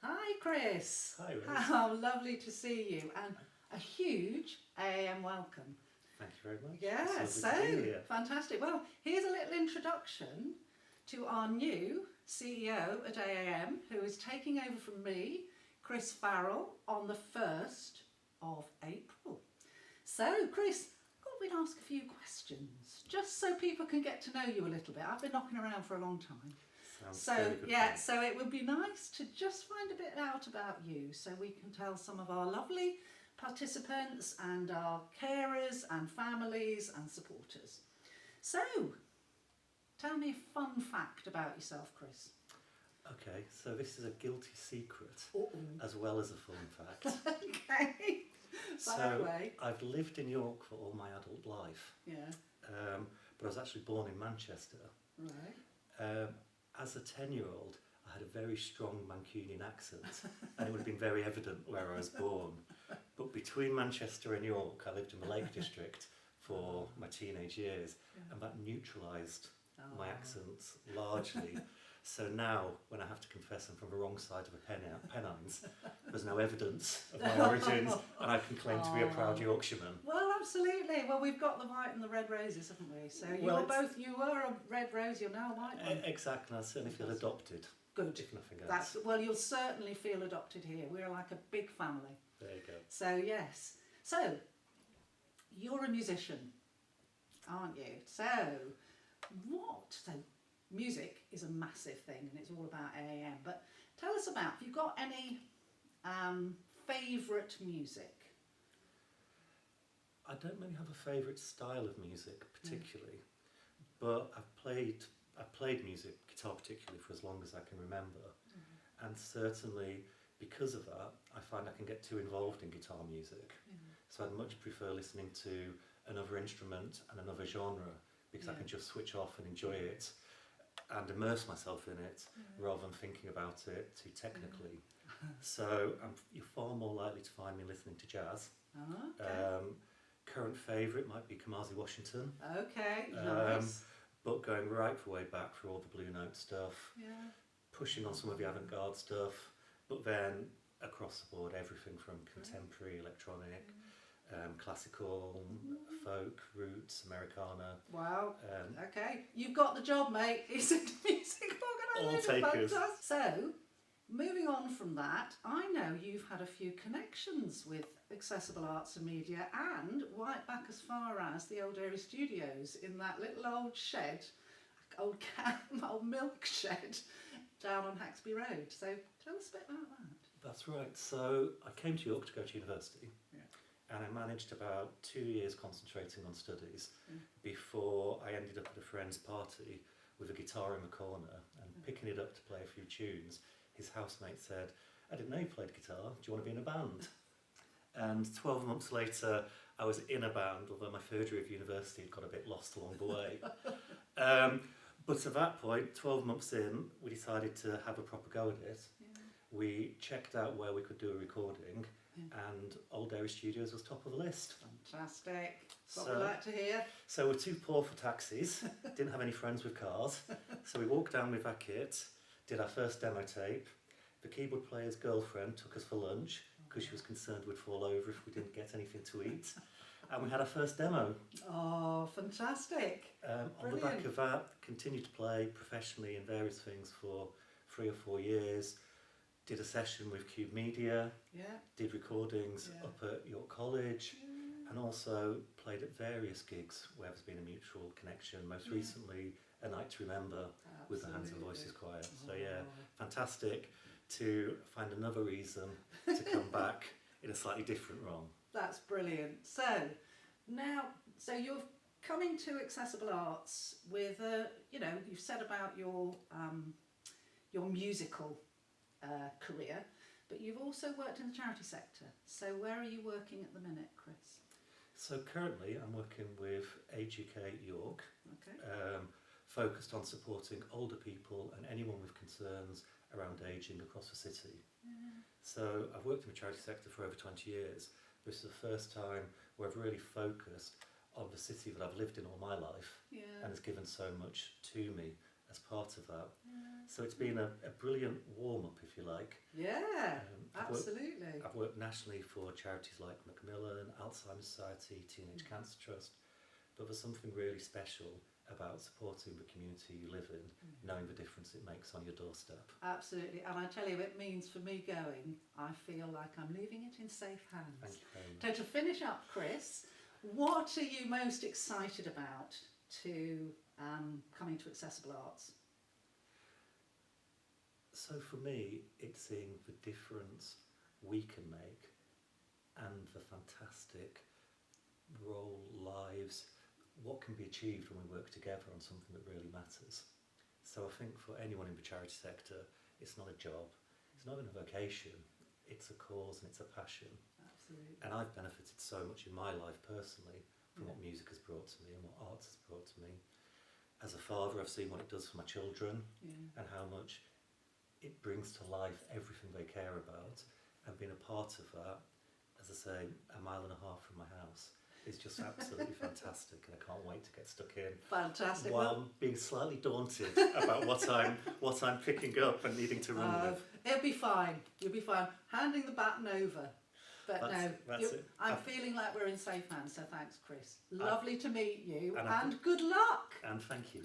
Hi, Chris. Hi, Rose. How lovely to see you, and a huge AAM welcome. Thank you very much. Yeah, It's lovely to be here. fantastic. Well, here's a little introduction to our new CEO at AAM, who is taking over from me, Chris Farrell, on the 1st of April. So, Chris, I thought we'd ask a few questions, just so people can get to know you a little bit. I've been knocking around for a long time. Sounds very good. So it would be nice to just find a bit out about you so we can tell some of our lovely participants and our carers and families and supporters. So, tell me a fun fact about yourself, Chris. Okay, so this is a guilty secret Uh-oh. as well as a fun fact. Okay. Fire away. I've lived in York for all my adult life, Yeah, but I was actually born in Manchester. right. As a 10-year-old, I had a very strong Mancunian accent, and it would have been very evident where I was born. But between Manchester and York, I lived in the Lake District for my teenage years, and that neutralised my accent largely. So now, when I have to confess I'm from the wrong side of the Pennines, there's no evidence of my origins, and I can claim to be a proud Yorkshireman. Well, absolutely. Well, we've got the white and the red roses, haven't we? So you were a red rose, you're now a white one. Exactly, I certainly feel adopted. Good. If nothing else. Well, you'll certainly feel adopted here. We're like a big family. There you go. So, yes. So, you're a musician, aren't you? So, music is a massive thing and it's all about AAM. But tell us about, have you got any favourite music? I don't really have a favourite style of music particularly, but I've played music, guitar particularly, for as long as I can remember, and certainly because of that I find I can get too involved in guitar music, so I'd much prefer listening to another instrument and another genre because I can just switch off and enjoy it and immerse myself in it rather than thinking about it too technically. So you're far more likely to find me listening to jazz. Oh, okay. Current favourite might be Kamasi Washington. Okay, nice. But going right the way back through all the Blue Note stuff, Yeah. pushing on some of the avant-garde stuff, but then across the board, everything from contemporary, electronic, classical, folk, roots, Americana. Wow. Okay, you've got the job, mate. He's a music organiser. All takers. So, moving on from that, I know you've had a few connections with Accessible Arts and Media and right back as far as the Old Dairy Studios in that little old shed, old milk shed down on Haxby Road. So tell us a bit about that. That's right. So I came to York to go to university. Yeah. And I managed about 2 years concentrating on studies before I ended up at a friend's party with a guitar in the corner and picking it up to play a few tunes. His housemate said, "I didn't know you played guitar, do you want to be in a band?" And 12 months later I was in a band, although my third year of university had got a bit lost along the way. But at that point, 12 months in, we decided to have a proper go at it. We checked out where we could do a recording, and Old Dairy Studios was top of the list. Fantastic. What we like to hear. So we're too poor for taxis, didn't have any friends with cars, so we walked down with our kit, did our first demo tape. The keyboard player's girlfriend took us for lunch because she was concerned we'd fall over if we didn't get anything to eat. And we had our first demo. Oh, fantastic. On the back of that, continued to play professionally in various things for 3 or 4 years. Did a session with Cube Media, did recordings up at York College, and also played at various gigs where there's been a mutual connection, most recently A Night to Remember with the Hands and Voices Choir. So fantastic to find another reason to come back in a slightly different role. That's brilliant. So now, you're coming to Accessible Arts with you've said about your musical career, but you've also worked in the charity sector. So where are you working at the minute, Chris? So currently I'm working with Age UK York, Okay. focused on supporting older people and anyone with concerns around ageing across the city. So I've worked in the charity sector for over 20 years. This is the first time where I've really focused on the city that I've lived in all my life and has given so much to me as part of that. So it's been a brilliant warm-up, if you like. Yeah, I've worked- absolutely. I've worked nationally for charities like Macmillan, Alzheimer's Society, Teenage Cancer Trust, but there's something really special about supporting the community you live in, knowing the difference it makes on your doorstep. Absolutely. And I tell you, it means for me going, I feel like I'm leaving it in safe hands. Thank you very much. So to finish up, Chris, what are you most excited about to coming to Accessible Arts? So for me, it's seeing the difference we can make and the fantastic role, lives, what can be achieved when we work together on something that really matters. So I think for anyone in the charity sector, it's not a job, it's not even a vocation, it's a cause and it's a passion. Absolutely. And I've benefited so much in my life personally from what music has brought to me and what arts has brought to me. As a father, I've seen what it does for my children and how much it brings to life everything they care about. And being a part of that, as I say, 1.5 miles from my house, is just absolutely fantastic, and I can't wait to get stuck in. Fantastic. While I'm being slightly daunted about what I'm picking up and needing to run with. It'll be fine. You'll be fine. Handing the baton over. But That's it. I'm feeling like we're in safe hands, so thanks, Chris. Lovely to meet you, and and good luck. And thank you.